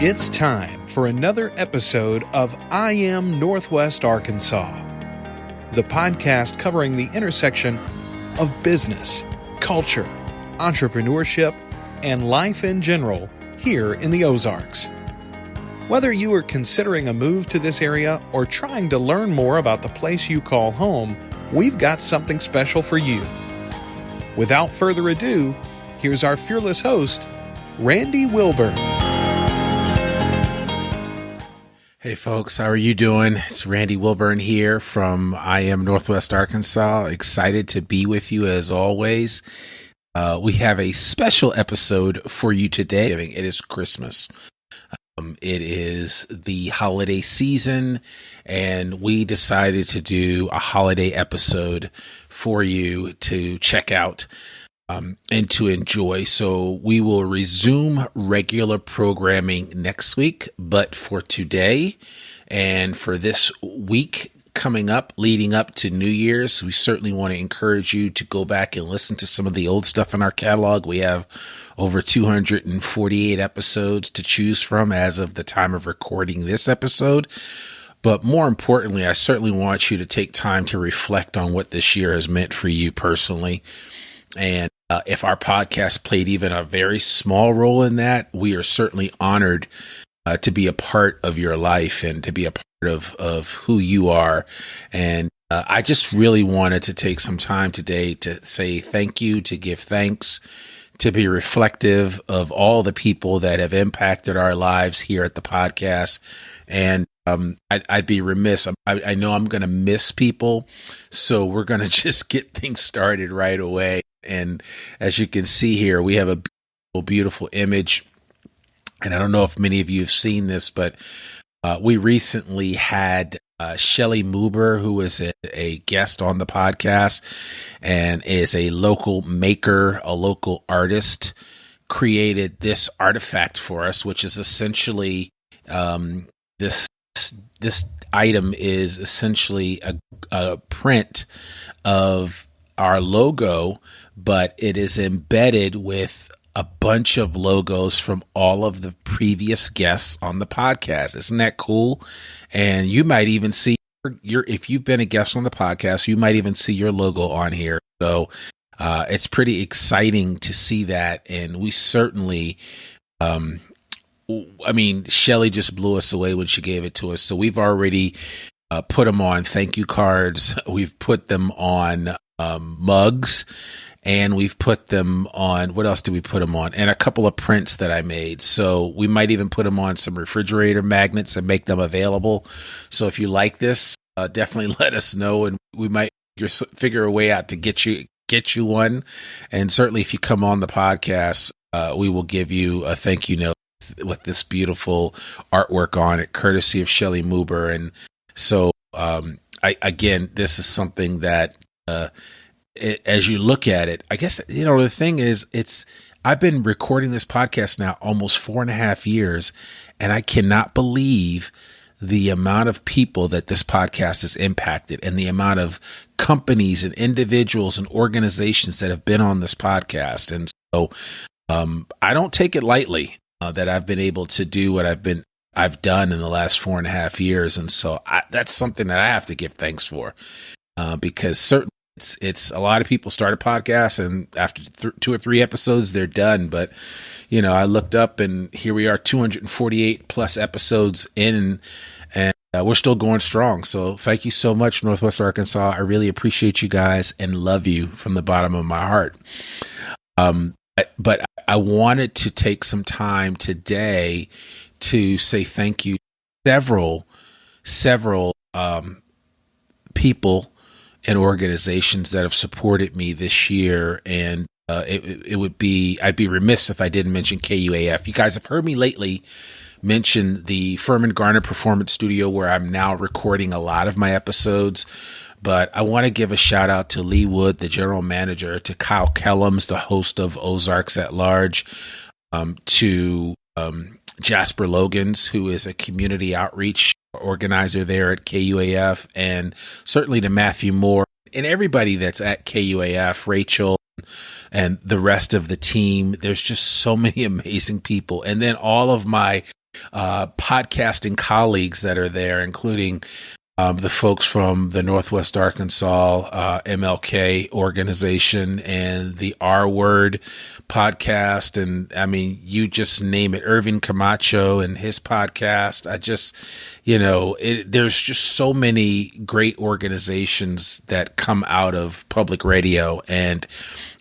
It's time for another episode of I Am Northwest Arkansas, the podcast covering the intersection of business, culture, entrepreneurship, and life in general here in the Ozarks. Whether you are considering a move to this area or trying to learn more about the place you call home, we've got something special for you. Without further ado, here's our fearless host, Randy Wilburn. Hey folks, how are you doing? It's Randy Wilburn here from I Am Northwest Arkansas. Excited to be with you as always. We have a special episode for you today. It is Christmas. It is the holiday season, and we decided to do a holiday episode for you to check out and to enjoy. So we will resume regular programming next week, but for today and for this week coming up, leading up to New Year's, we certainly want to encourage you to go back and listen to some of the old stuff in our catalog. We have over 248 episodes to choose from as of the time of recording this episode. But more importantly, I certainly want you to take time to reflect on what this year has meant for you personally. And if our podcast played even a very small role in that, we are certainly honored to be a part of your life and to be a part of who you are. And I just really wanted to take some time today to say thank you, to give thanks, to be reflective of all the people that have impacted our lives here at the podcast. And I'd be remiss. I know I'm going to miss people, so we're going to just get things started right away. And as you can see here, we have a beautiful, beautiful image. And I don't know if many of you have seen this, but we recently had Shelley Muber, who is a guest on the podcast and is a local maker, a local artist, created this artifact for us, which is essentially this item is essentially a print of our logo, but it is embedded with a bunch of logos from all of the previous guests on the podcast. Isn't that cool? And you might even see if you've been a guest on the podcast, you might even see your logo on here. So it's pretty exciting to see that. And we certainly, Shelley just blew us away when she gave it to us. So we've already put them on thank you cards. We've put them on mugs, and we've put them on, what else did we put them on? And a couple of prints that I made. So we might even put them on some refrigerator magnets and make them available. So if you like this, definitely let us know, and we might figure a way out to get you one. And certainly if you come on the podcast, we will give you a thank you note with this beautiful artwork on it, courtesy of Shelley Muber. And so, again, this is something that, as you look at it, I guess, the thing is, I've been recording this podcast now almost 4.5 years, and I cannot believe the amount of people that this podcast has impacted and the amount of companies and individuals and organizations that have been on this podcast. And so, I don't take it lightly that I've been able to do what I've done in the last 4.5 years. And so that's something that I have to give thanks for, because certainly it's a lot of people start a podcast and after 2 or 3 episodes, they're done. But, I looked up and here we are 248 plus episodes in, and we're still going strong. So thank you so much, Northwest Arkansas. I really appreciate you guys and love you from the bottom of my heart. But I wanted to take some time today to say thank you to several people and organizations that have supported me this year. And I'd be remiss if I didn't mention KUAF. You guys have heard me lately mention the Furman Garner Performance Studio, where I'm now recording a lot of my episodes. But I want to give a shout out to Lee Wood, the general manager, to Kyle Kellums, the host of Ozarks at Large, to Jasper Logans, who is a community outreach organizer there at KUAF, and certainly to Matthew Moore and everybody that's at KUAF, Rachel, and the rest of the team. There's just so many amazing people. And then all of my podcasting colleagues that are there, including the folks from the Northwest Arkansas MLK organization and the R Word podcast. And I mean, you just name it, Irving Camacho and his podcast. There's just so many great organizations that come out of public radio, and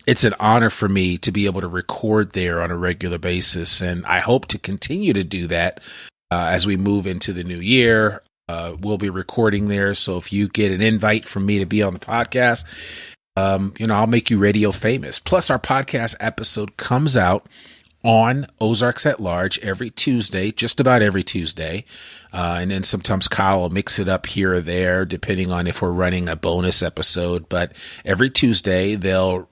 it's an honor for me to be able to record there on a regular basis. And I hope to continue to do that as we move into the new year. We'll be recording there. So if you get an invite from me to be on the podcast, I'll make you radio famous. Plus, our podcast episode comes out on Ozarks at Large every Tuesday, just about every Tuesday. And then sometimes Kyle will mix it up here or there, depending on if we're running a bonus episode. But every Tuesday, they'll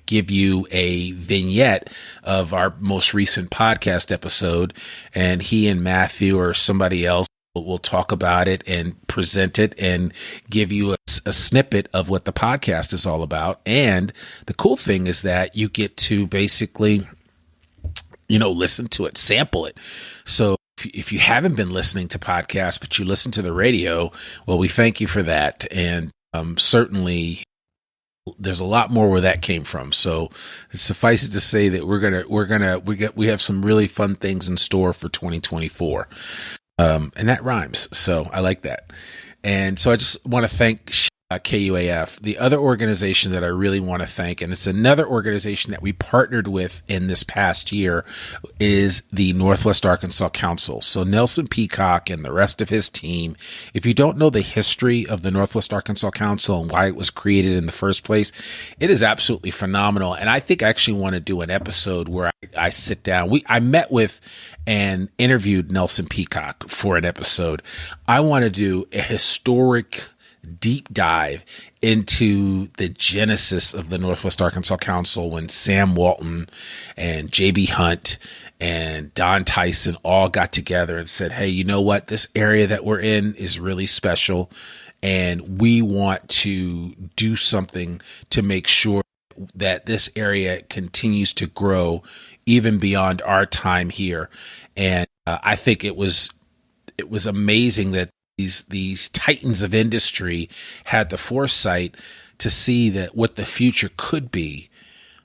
give you a vignette of our most recent podcast episode. And he and Matthew or somebody else will talk about it and present it and give you a snippet of what the podcast is all about. And the cool thing is that you get to basically, listen to it, sample it. So if you haven't been listening to podcasts, but you listen to the radio, well, we thank you for that. And certainly there's a lot more where that came from. So suffice it to say that we have some really fun things in store for 2024. And that rhymes. So I like that. And so I just want to thank KUAF. The other organization that I really want to thank, and it's another organization that we partnered with in this past year, is the Northwest Arkansas Council. So Nelson Peacock and the rest of his team, if you don't know the history of the Northwest Arkansas Council and why it was created in the first place, it is absolutely phenomenal. And I think I actually want to do an episode where I sit down. I met with and interviewed Nelson Peacock for an episode. I want to do a historic deep dive into the genesis of the Northwest Arkansas Council when Sam Walton and J.B. Hunt and Don Tyson all got together and said, hey, you know what? This area that we're in is really special, and we want to do something to make sure that this area continues to grow even beyond our time here. And I think it was amazing that these titans of industry had the foresight to see that what the future could be.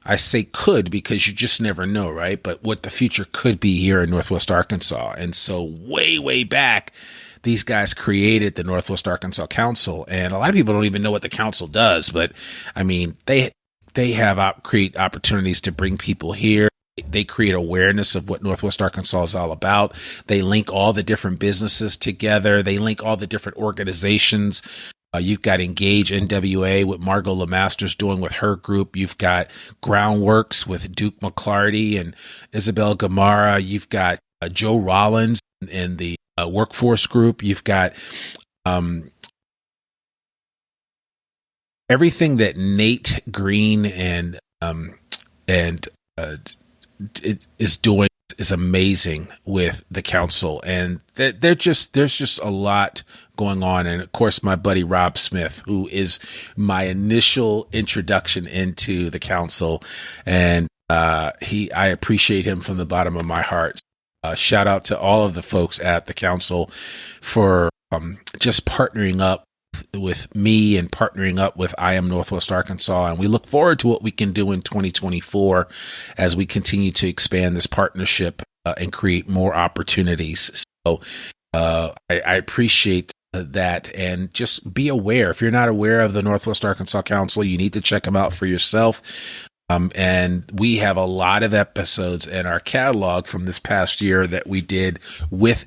I say could because you just never know, right? But what the future could be here in Northwest Arkansas. And so way back, these guys created the Northwest Arkansas Council. And a lot of people don't even know what the council does. But I mean, they create opportunities to bring people here. They create awareness of what Northwest Arkansas is all about. They link all the different businesses together. They link all the different organizations. You've got Engage NWA, what Margot LeMaster's doing with her group. You've got Groundworks with Duke McClarty and Isabel Gamara. You've got Joe Rollins and the Workforce Group. You've got everything that Nate Green and it is doing is amazing with the council, and there's just a lot going on. And of course, my buddy Rob Smith, who is my initial introduction into the council, and I appreciate him from the bottom of my heart. Shout out to all of the folks at the council for just partnering up with me and partnering up with I Am Northwest Arkansas. And we look forward to what we can do in 2024 as we continue to expand this partnership and create more opportunities. So I appreciate that. And just be aware. If you're not aware of the Northwest Arkansas Council, you need to check them out for yourself. And we have a lot of episodes in our catalog from this past year that we did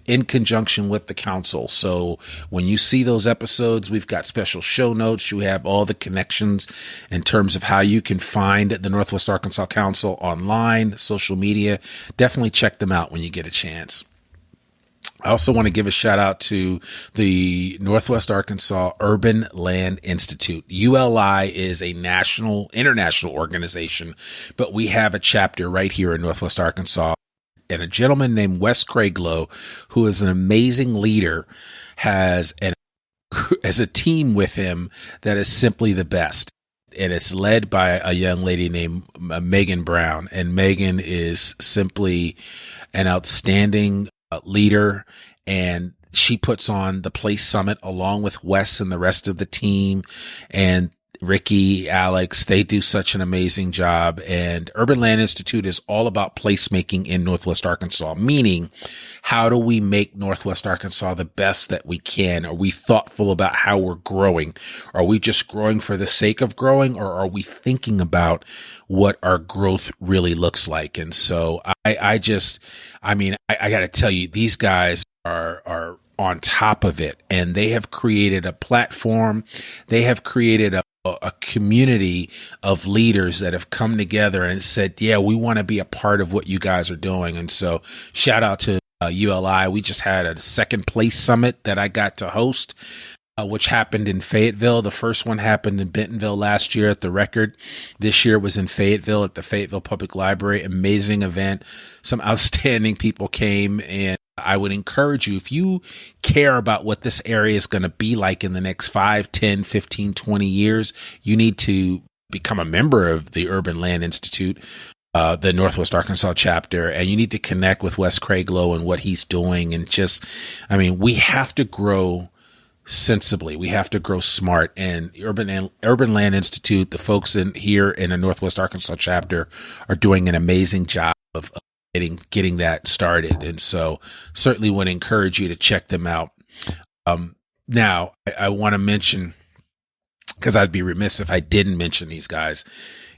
in conjunction with the council. So when you see those episodes, we've got special show notes. You have all the connections in terms of how you can find the Northwest Arkansas Council online, social media. Definitely check them out when you get a chance. I also want to give a shout out to the Northwest Arkansas Urban Land Institute. ULI is a international organization, but we have a chapter right here in Northwest Arkansas. And a gentleman named Wes Craiglow, who is an amazing leader, has a team with him that is simply the best. And it's led by a young lady named Megan Brown. And Megan is simply an outstanding leader, and she puts on the Place Summit along with Wes and the rest of the team, and Ricky, Alex. They do such an amazing job. And Urban Land Institute is all about placemaking in Northwest Arkansas, meaning how do we make Northwest Arkansas the best that we can? Are we thoughtful about how we're growing? Are we just growing for the sake of growing, or are we thinking about what our growth really looks like? And so I got to tell you, these guys are on top of it, and they have created a platform. They have created a community of leaders that have come together and said, yeah, we want to be a part of what you guys are doing. And so shout out to ULI. We just had a second place summit that I got to host, which happened in Fayetteville. The first one happened in Bentonville last year at the Record. This year was in Fayetteville at the Fayetteville Public Library. Amazing event. Some outstanding people came, and I would encourage you, if you care about what this area is going to be like in the next 5, 10, 15, 20 years, you need to become a member of the Urban Land Institute, the Northwest Arkansas chapter, and you need to connect with Wes Craiglow and what he's doing. And we have to grow sensibly. We have to grow smart. And Urban Land Institute, the folks here in the Northwest Arkansas chapter, are doing an amazing job of getting that started. And so certainly would encourage you to check them out. Now I want to mention, because I'd be remiss if I didn't mention these guys,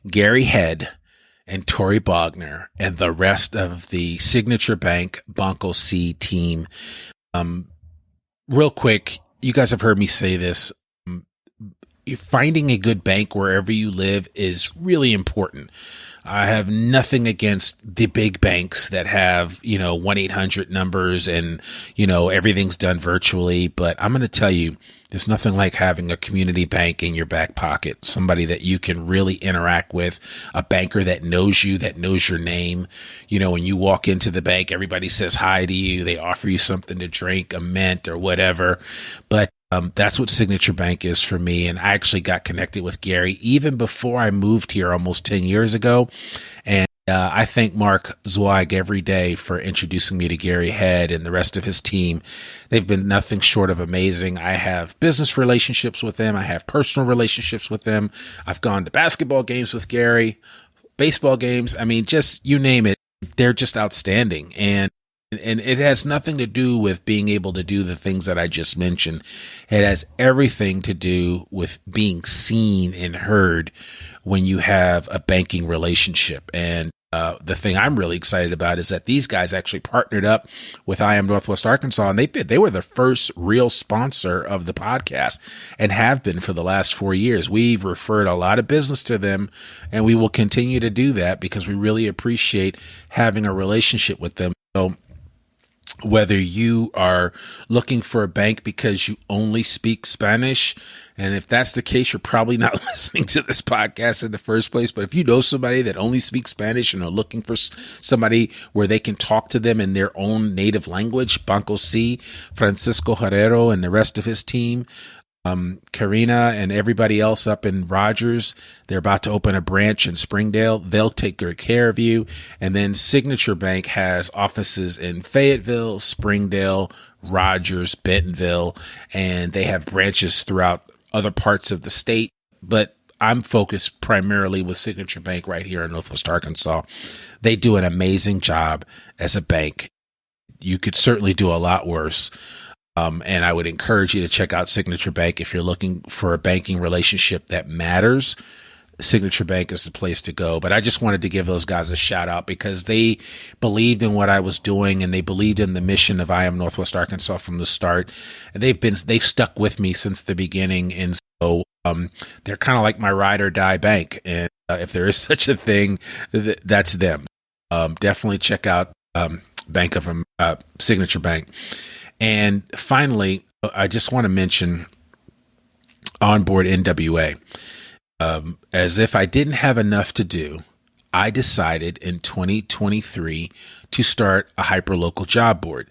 Gary Head and Tori Bogner and the rest of the Signature Bank Banco C team. Real quick, you guys have heard me say this. Finding a good bank wherever you live is really important. I have nothing against the big banks that have, 1-800 numbers and, everything's done virtually. But I'm going to tell you, there's nothing like having a community bank in your back pocket, somebody that you can really interact with, a banker that knows you, that knows your name. When you walk into the bank, everybody says hi to you. They offer you something to drink, a mint or whatever. But that's what Signature Bank is for me. And I actually got connected with Gary even before I moved here almost 10 years ago. And I thank Mark Zweig every day for introducing me to Gary Head and the rest of his team. They've been nothing short of amazing. I have business relationships with them. I have personal relationships with them. I've gone to basketball games with Gary, baseball games. Just you name it. They're just outstanding. And it has nothing to do with being able to do the things that I just mentioned. It has everything to do with being seen and heard when you have a banking relationship. And the thing I'm really excited about is that these guys actually partnered up with I Am Northwest Arkansas, and they were the first real sponsor of the podcast and have been for the last 4 years. We've referred a lot of business to them, and we will continue to do that because we really appreciate having a relationship with them. So whether you are looking for a bank because you only speak Spanish, and if that's the case, you're probably not listening to this podcast in the first place. But if you know somebody that only speaks Spanish and are looking for somebody where they can talk to them in their own native language, Banco C, Francisco Herrero and the rest of his team, Karina and everybody else up in Rogers, they're about to open a branch in Springdale. They'll take good care of you. And then Signature Bank has offices in Fayetteville, Springdale, Rogers, Bentonville, and they have branches throughout other parts of the state. But I'm focused primarily with Signature Bank right here in Northwest Arkansas. They do an amazing job as a bank. You could certainly do a lot worse. And I would encourage you to check out Signature Bank if you're looking for a banking relationship that matters. Signature Bank is the place to go. But I just wanted to give those guys a shout out because they believed in what I was doing and they believed in the mission of I Am Northwest Arkansas from the start. And they've stuck with me since the beginning. And so they're kind of like my ride or die bank. And if there is such a thing, that's them. Definitely check out Signature Bank. And finally, I just want to mention Onboard NWA. As if I didn't have enough to do, I decided in 2023 to start a hyperlocal job board.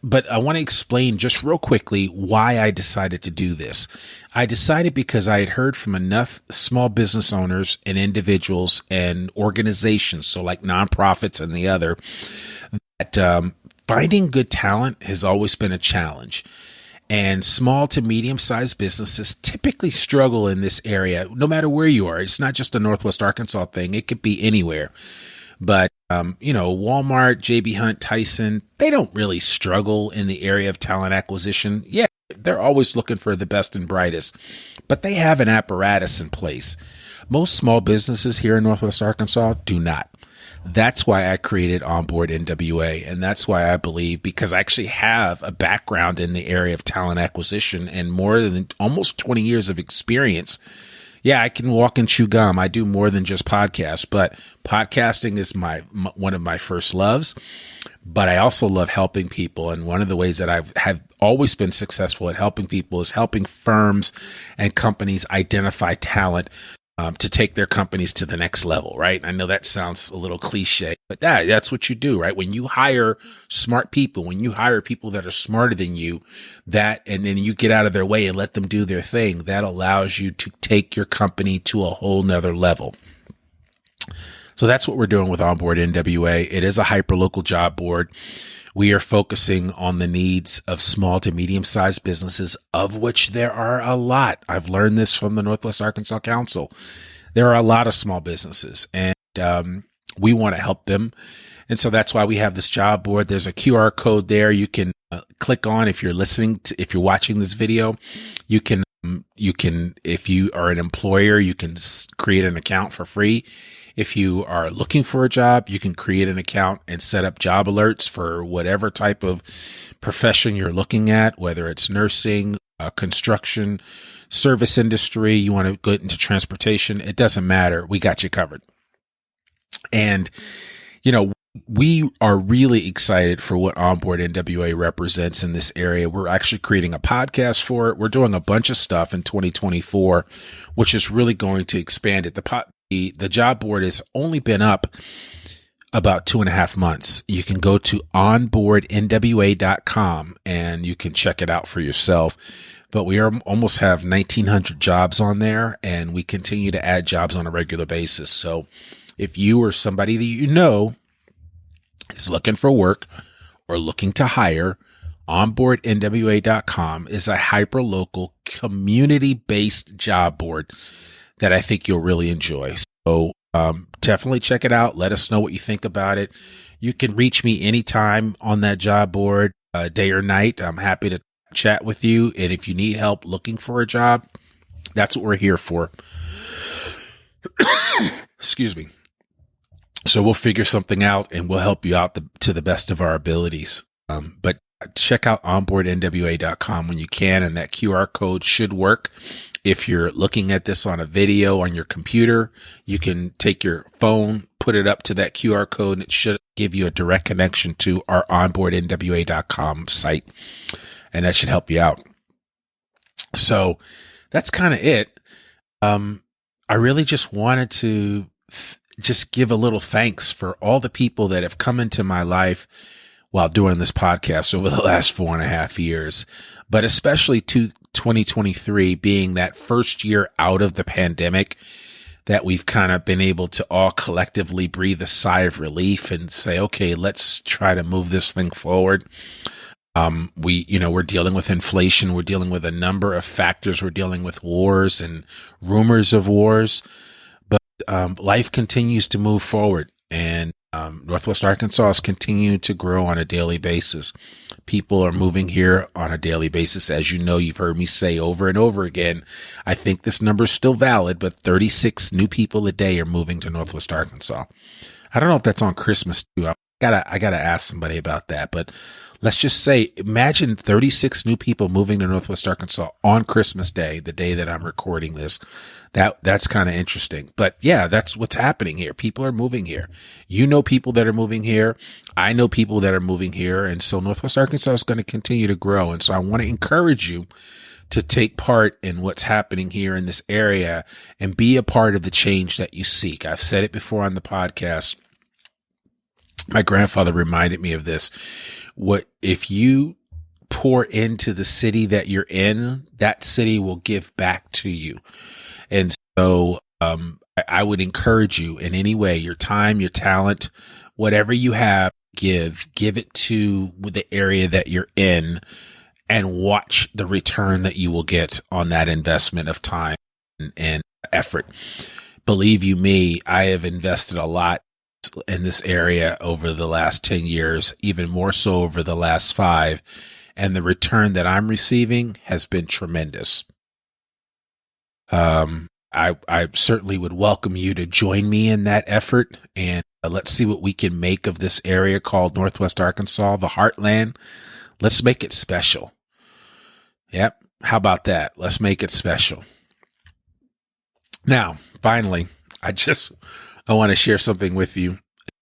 But I want to explain just real quickly why I decided to do this. I decided because I had heard from enough small business owners and individuals and organizations, so like nonprofits and the other, that finding good talent has always been a challenge. And small to medium-sized businesses typically struggle in this area, no matter where you are. It's not just a Northwest Arkansas thing. It could be anywhere. But, Walmart, JB Hunt, Tyson, they don't really struggle in the area of talent acquisition. Yeah, they're always looking for the best and brightest, but they have an apparatus in place. Most small businesses here in Northwest Arkansas do not. That's why I created Onboard NWA. And that's why I believe, because I actually have a background in the area of talent acquisition and more than almost 20 years of experience. Yeah, I can walk and chew gum. I do more than just podcasts, but podcasting is one of my first loves. But I also love helping people. And one of the ways that have always been successful at helping people is helping firms and companies identify talent to take their companies to the next level, right? I know that sounds a little cliche, but that's what you do, right? When you hire smart people, when you hire people that are smarter than you, and then you get out of their way and let them do their thing, that allows you to take your company to a whole nother level. So that's what we're doing with Onboard NWA. It is a hyperlocal job board. We are focusing on the needs of small to medium-sized businesses, of which there are a lot. I've learned this from the Northwest Arkansas Council. There are a lot of small businesses, and we want to help them. And so that's why we have this job board. There's a QR code there you can click on if you're watching this video. You can, if you are an employer, you can create an account for free. If you are looking for a job, you can create an account and set up job alerts for whatever type of profession you're looking at, whether it's nursing, construction, service industry, you want to go into transportation. It doesn't matter. We got you covered. And, we are really excited for what Onboard NWA represents in this area. We're actually creating a podcast for it. We're doing a bunch of stuff in 2024, which is really going to expand it. The job board has only been up about 2.5 months. You can go to onboardnwa.com and you can check it out for yourself. But we almost have 1,900 jobs on there, and we continue to add jobs on a regular basis. So if you or somebody that you know is looking for work or looking to hire, onboardnwa.com is a hyperlocal community-based job board that I think you'll really enjoy. So definitely check it out. Let us know what you think about it. You can reach me anytime on that job board, day or night. I'm happy to chat with you. And if you need help looking for a job, that's what we're here for. Excuse me. So we'll figure something out and we'll help you out to the best of our abilities. But check out onboardnwa.com when you can, and that QR code should work. If you're looking at this on a video on your computer, you can take your phone, put it up to that QR code, and it should give you a direct connection to our onboardnwa.com site, and that should help you out. So that's kind of it. I really just wanted to just give a little thanks for all the people that have come into my life while doing this podcast over the last 4.5 years, but especially to 2023 being that first year out of the pandemic that we've kind of been able to all collectively breathe a sigh of relief and say, okay, let's try to move this thing forward. We're dealing with inflation. We're dealing with a number of factors. We're dealing with wars and rumors of wars, but life continues to move forward, and Northwest Arkansas is continuing to grow on a daily basis. People are moving here on a daily basis. As you know, you've heard me say over and over again, I think this number is still valid, but 36 new people a day are moving to Northwest Arkansas. I don't know if that's on Christmas too. I gotta ask somebody about that, but let's just say, imagine 36 new people moving to Northwest Arkansas on Christmas Day, the day that I'm recording this. That's kind of interesting. But yeah, that's what's happening here. People are moving here. You know people that are moving here. I know people that are moving here. And so Northwest Arkansas is going to continue to grow. And so I want to encourage you to take part in what's happening here in this area and be a part of the change that you seek. I've said it before on the podcast. My grandfather reminded me of this. What if you pour into the city that you're in, that city will give back to you. And so I would encourage you in any way, your time, your talent, whatever you have, give it to the area that you're in, and watch the return that you will get on that investment of time and effort. Believe you me, I have invested a lot in this area over the last 10 years, even more so over the last 5. And the return that I'm receiving has been tremendous. I certainly would welcome you to join me in that effort, and let's see what we can make of this area called Northwest Arkansas, the Heartland. Let's make it special. Yep. How about that? Let's make it special. Now, finally, I want to share something with you,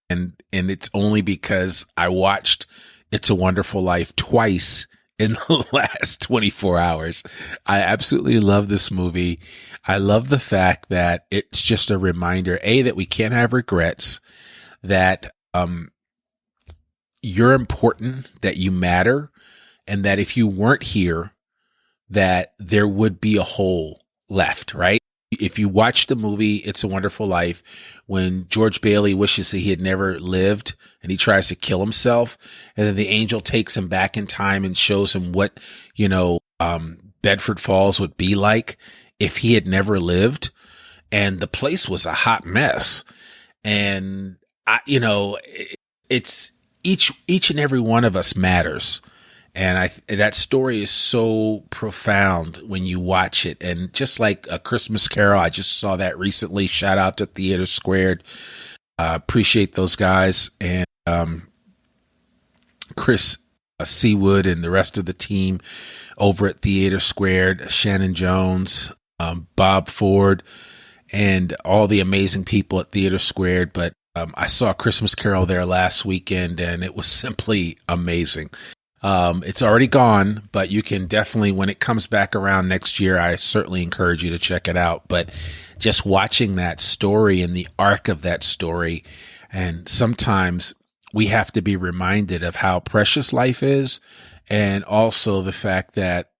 and it's only because I watched It's a Wonderful Life twice in the last 24 hours. I absolutely love this movie. I love the fact that it's just a reminder, that we can't have regrets, that you're important, that you matter, and that if you weren't here, that there would be a hole left, right? If you watch the movie It's a Wonderful Life, when George Bailey wishes that he had never lived and he tries to kill himself, and then the angel takes him back in time and shows him what, Bedford Falls would be like if he had never lived. And the place was a hot mess. And, it's each and every one of us matters. And that story is so profound when you watch it. And just like A Christmas Carol, I just saw that recently. Shout out to Theater Squared. Appreciate those guys. And Chris Seawood and the rest of the team over at Theater Squared, Shannon Jones, Bob Ford, and all the amazing people at Theater Squared. But I saw A Christmas Carol there last weekend, and it was simply amazing. It's already gone, but you can definitely, when it comes back around next year, I certainly encourage you to check it out. But just watching that story and the arc of that story, and sometimes we have to be reminded of how precious life is, and also the fact that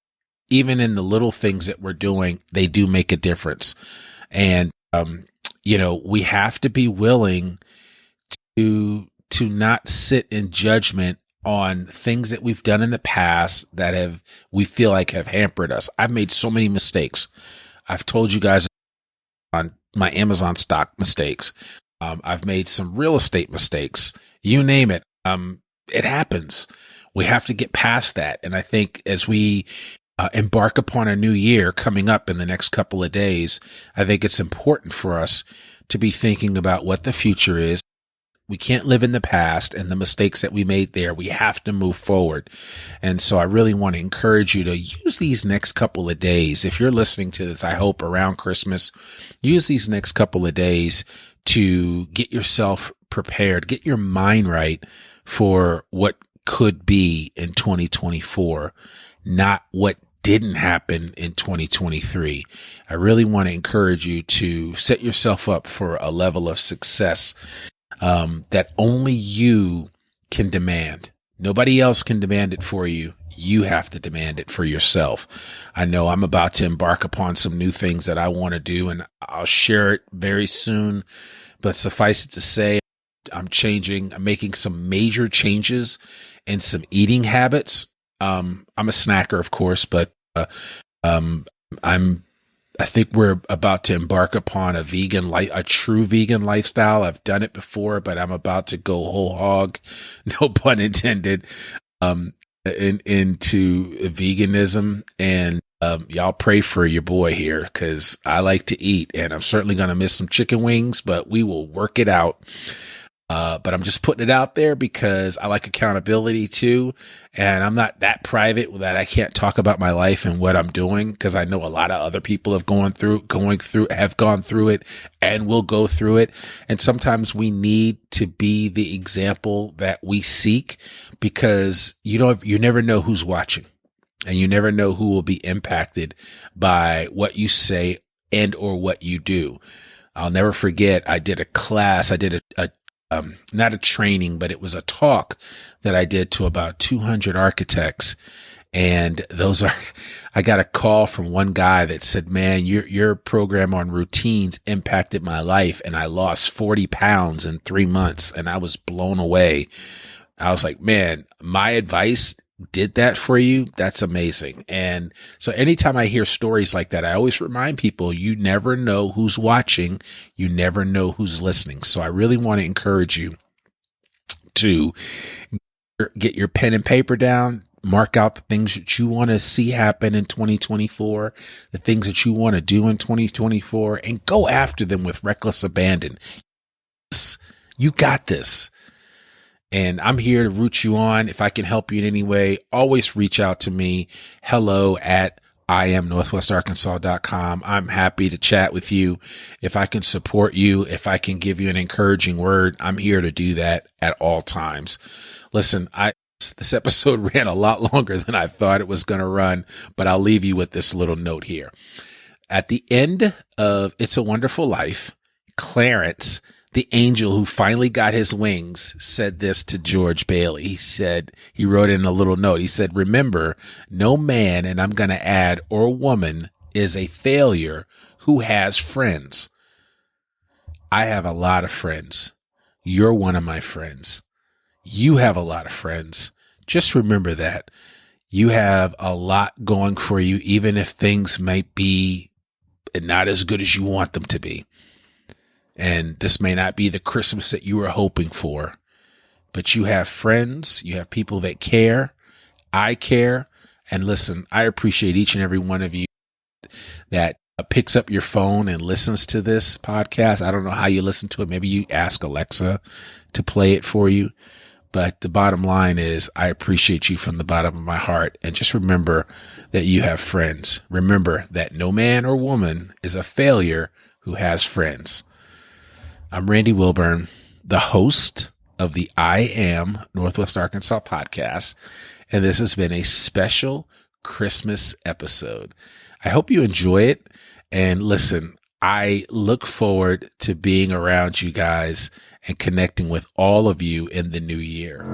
even in the little things that we're doing, they do make a difference. And, we have to be willing to not sit in judgment on things that we've done in the past that we feel like have hampered us. I've made so many mistakes. I've told you guys on my Amazon stock mistakes. I've made some real estate mistakes. You name it. It happens. We have to get past that. And I think as we embark upon a new year coming up in the next couple of days, I think it's important for us to be thinking about what the future is. We can't live in the past and the mistakes that we made there. We have to move forward. And so I really want to encourage you to use these next couple of days. If you're listening to this, I hope around Christmas, use these next couple of days to get yourself prepared, get your mind right for what could be in 2024, not what didn't happen in 2023. I really want to encourage you to set yourself up for a level of success that only you can demand. Nobody else can demand it for you. You have to demand it for yourself. I know I'm about to embark upon some new things that I want to do, and I'll share it very soon. But suffice it to say, I'm making some major changes in some eating habits. I'm a snacker, of course, but I think we're about to embark upon a true vegan lifestyle. I've done it before, but I'm about to go whole hog, no pun intended, into veganism. And y'all pray for your boy here, because I like to eat, and I'm certainly going to miss some chicken wings, but we will work it out. But I'm just putting it out there because I like accountability too. And I'm not that private that I can't talk about my life and what I'm doing, because I know a lot of other people have gone through it and will go through it. And sometimes we need to be the example that we seek, because you never know who's watching, and you never know who will be impacted by what you say and or what you do. I'll never forget, I did a class, not a training, but it was a talk that I did to about 200 architects. And I got a call from one guy that said, man, your program on routines impacted my life, and I lost 40 pounds in 3 months. And I was blown away I was like, man, my advice did that for you. That's amazing. And so anytime I hear stories like that, I always remind people, you never know who's watching. You never know who's listening. So I really want to encourage you to get your pen and paper down, mark out the things that you want to see happen in 2024, the things that you want to do in 2024, and go after them with reckless abandon. You got this. And I'm here to root you on. If I can help you in any way, always reach out to me. hello@IamNorthwestArkansas.com. I'm happy to chat with you. If I can support you, if I can give you an encouraging word, I'm here to do that at all times. Listen, this episode ran a lot longer than I thought it was going to run, but I'll leave you with this little note here. At the end of It's a Wonderful Life, Clarence, the angel who finally got his wings, said this to George Bailey. He wrote in a little note. He said, remember, no man, and I'm going to add, or woman, is a failure who has friends. I have a lot of friends. You're one of my friends. You have a lot of friends. Just remember that. You have a lot going for you, even if things might be not as good as you want them to be. And this may not be the Christmas that you were hoping for, but you have friends, you have people that care. I care. And listen, I appreciate each and every one of you that picks up your phone and listens to this podcast. I don't know how you listen to it. Maybe you ask Alexa to play it for you. But the bottom line is I appreciate you from the bottom of my heart. And just remember that you have friends. Remember that no man or woman is a failure who has friends. I'm Randy Wilburn, the host of the I Am Northwest Arkansas podcast, and this has been a special Christmas episode. I hope you enjoy it, and listen, I look forward to being around you guys and connecting with all of you in the new year.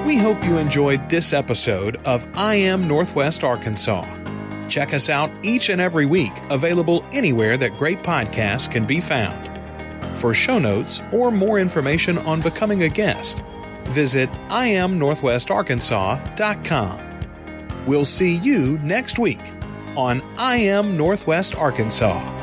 We hope you enjoyed this episode of I Am Northwest Arkansas. Check us out each and every week, available anywhere that great podcasts can be found. For show notes or more information on becoming a guest, visit IamNorthwestArkansas.com. We'll see you next week on I Am Northwest Arkansas.